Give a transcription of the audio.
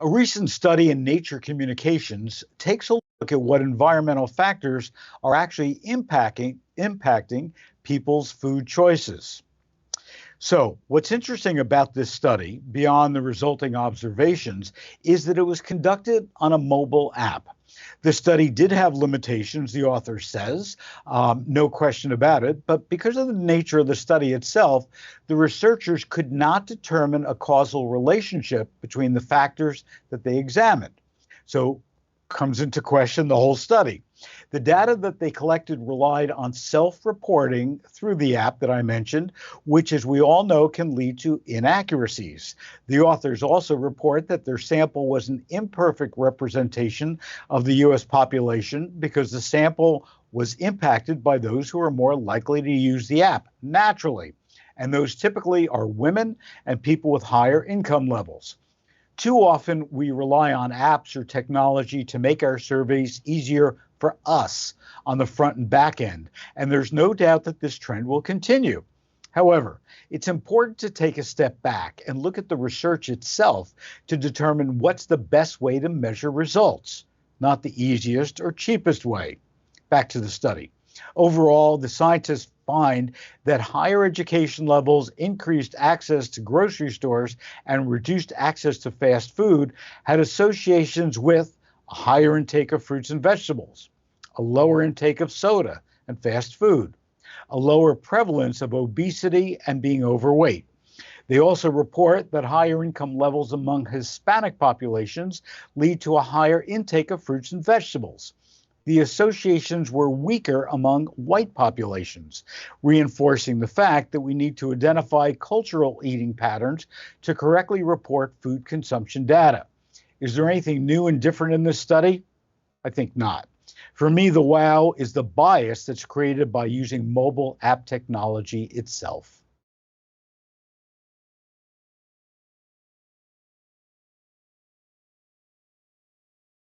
A recent study in Nature Communications takes a look at what environmental factors are actually impacting people's food choices. So, what's interesting about this study, beyond the resulting observations, is that it was conducted on a mobile app. The study did have limitations, the author says, no question about it, but because of the nature of the study itself, the researchers could not determine a causal relationship between the factors that they examined. So, comes into question the whole study. The data that they collected relied on self-reporting through the app that I mentioned, which, as we all know, can lead to inaccuracies. The authors also report that their sample was an imperfect representation of the U.S. population because the sample was impacted by those who are more likely to use the app naturally. And those typically are women and people with higher income levels. Too often, we rely on apps or technology to make our surveys easier for us on the front and back end, and there's no doubt that this trend will continue. However, it's important to take a step back and look at the research itself to determine what's the best way to measure results, not the easiest or cheapest way. Back to the study. Overall, the scientists find that higher education levels, increased access to grocery stores, and reduced access to fast food had associations with a higher intake of fruits and vegetables, a lower intake of soda and fast food, a lower prevalence of obesity and being overweight. They also report that higher income levels among Hispanic populations lead to a higher intake of fruits and vegetables. The associations were weaker among white populations, reinforcing the fact that we need to identify cultural eating patterns to correctly report food consumption data. Is there anything new and different in this study? I think not. For me, the wow is the bias that's created by using mobile app technology itself.